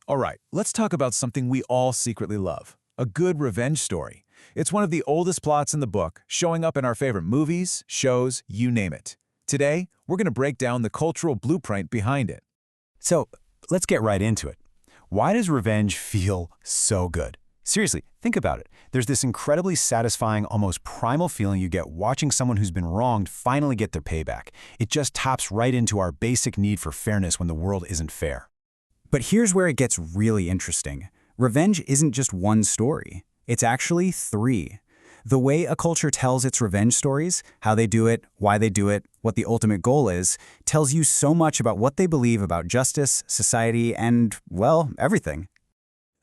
All right, let's talk about something we all secretly love, a good revenge story. It's one of the oldest plots in the book, showing up in our favorite movies, shows, you name it. Today, we're going to break down the cultural blueprint behind it. So, let's get right into it. Why does revenge feel so good? Seriously, think about it. There's this incredibly satisfying, almost primal feeling you get watching someone who's been wronged finally get their payback. It just taps right into our basic need for fairness when the world isn't fair. But here's where it gets really interesting. Revenge isn't just one story. It's actually three. The way a culture tells its revenge stories, how they do it, why they do it, what the ultimate goal is, tells you so much about what they believe about justice, society, and, well, everything.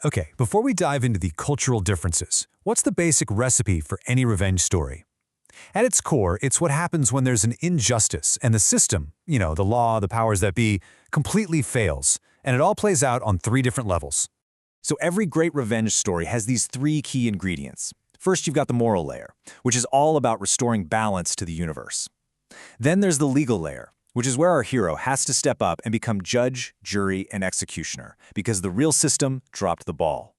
Okay, before we dive into the cultural differences, what's the basic recipe for any revenge story? At its core, it's what happens when there's an injustice and the system, the law, the powers that be, completely fails, and it all plays out on three different levels. So every great revenge story has these three key ingredients. First, you've got the moral layer, which is all about restoring balance to the universe. Then there's the legal layer, which is where our hero has to step up and become judge, jury, and executioner, because the real system dropped the ball.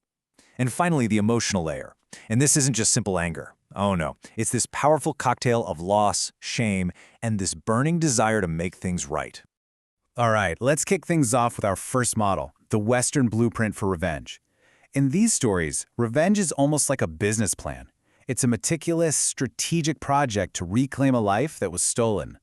And finally, the emotional layer. And this isn't just simple anger. Oh no, it's this powerful cocktail of loss, shame, and this burning desire to make things right. All right, let's kick things off with our first model, the Western blueprint for revenge. In these stories, revenge is almost like a business plan. It's a meticulous, strategic project to reclaim a life that was stolen.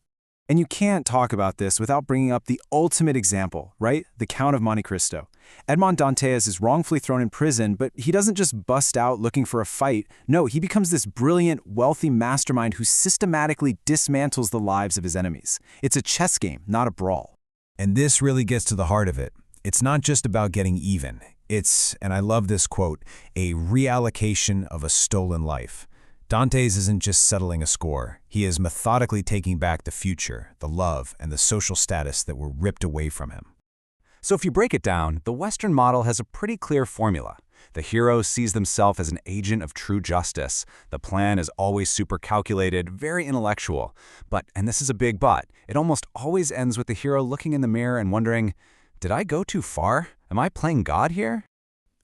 And you can't talk about this without bringing up the ultimate example, right? The Count of Monte Cristo. Edmond Dantes is wrongfully thrown in prison, but he doesn't just bust out looking for a fight. No, he becomes this brilliant, wealthy mastermind who systematically dismantles the lives of his enemies. It's a chess game, not a brawl. And this really gets to the heart of it. It's not just about getting even. It's, and I love this quote, a reallocation of a stolen life. Dantes isn't just settling a score. He is methodically taking back the future, the love, and the social status that were ripped away from him. So if you break it down, the Western model has a pretty clear formula. The hero sees themselves as an agent of true justice. The plan is always super calculated, very intellectual. But, and this is a big but, it almost always ends with the hero looking in the mirror and wondering, did I go too far? Am I playing God here?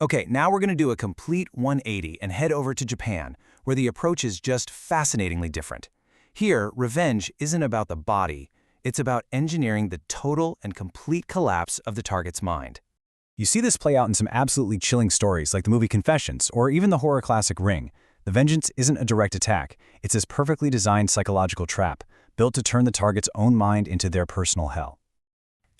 Okay, now we're going to do a complete 180 and head over to Japan, where the approach is just fascinatingly different. Here, revenge isn't about the body, it's about engineering the total and complete collapse of the target's mind. You see this play out in some absolutely chilling stories like the movie Confessions or even the horror classic Ring. The vengeance isn't a direct attack, it's this perfectly designed psychological trap, built to turn the target's own mind into their personal hell.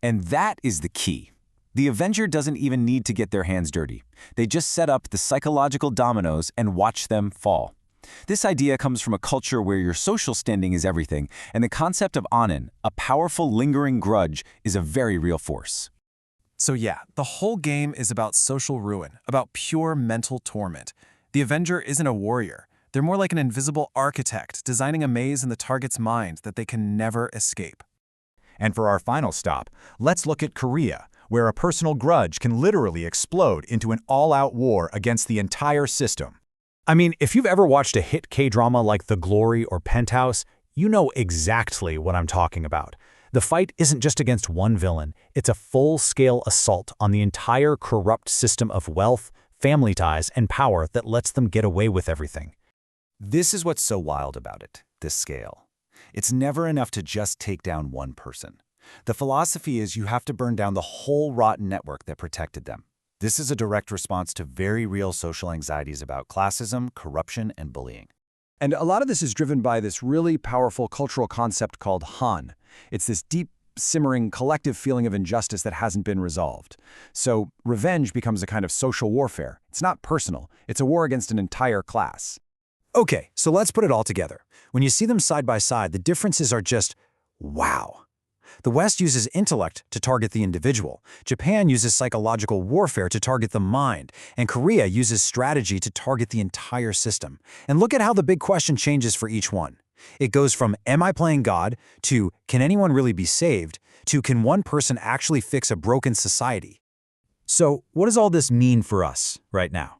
And that is the key. The Avenger doesn't even need to get their hands dirty. They just set up the psychological dominoes and watch them fall. This idea comes from a culture where your social standing is everything, and the concept of onin, a powerful lingering grudge, is a very real force. So yeah, the whole game is about social ruin, about pure mental torment. The Avenger isn't a warrior. They're more like an invisible architect designing a maze in the target's mind that they can never escape. And for our final stop, let's look at Korea, where a personal grudge can literally explode into an all-out war against the entire system. I mean, if you've ever watched a hit K-drama like The Glory or Penthouse, you know exactly what I'm talking about. The fight isn't just against one villain, it's a full-scale assault on the entire corrupt system of wealth, family ties, and power that lets them get away with everything. This is what's so wild about it, this scale. It's never enough to just take down one person. The philosophy is you have to burn down the whole rotten network that protected them. This is a direct response to very real social anxieties about classism, corruption, and bullying. And a lot of this is driven by this really powerful cultural concept called Han. It's this deep, simmering, collective feeling of injustice that hasn't been resolved. So revenge becomes a kind of social warfare. It's not personal. It's a war against an entire class. Okay, so let's put it all together. When you see them side by side, the differences are just wow. The West uses intellect to target the individual. Japan uses psychological warfare to target the mind. And Korea uses strategy to target the entire system. And look at how the big question changes for each one. It goes from, am I playing God, to, can anyone really be saved, to, can one person actually fix a broken society? So, what does all this mean for us right now?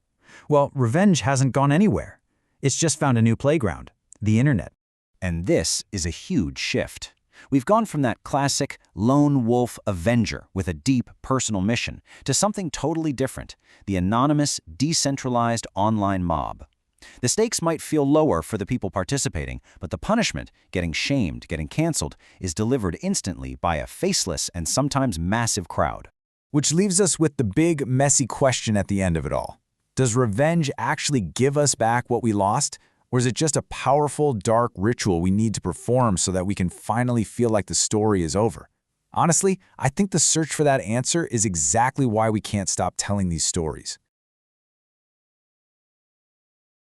Well, revenge hasn't gone anywhere. It's just found a new playground, the internet. And this is a huge shift. We've gone from that classic lone wolf avenger with a deep personal mission to something totally different, the anonymous, decentralized online mob. The stakes might feel lower for the people participating, but the punishment, getting shamed, getting canceled, is delivered instantly by a faceless and sometimes massive crowd. Which leaves us with the big, messy question at the end of it all. Does revenge actually give us back what we lost? Or is it just a powerful, dark ritual we need to perform so that we can finally feel like the story is over? Honestly, I think the search for that answer is exactly why we can't stop telling these stories.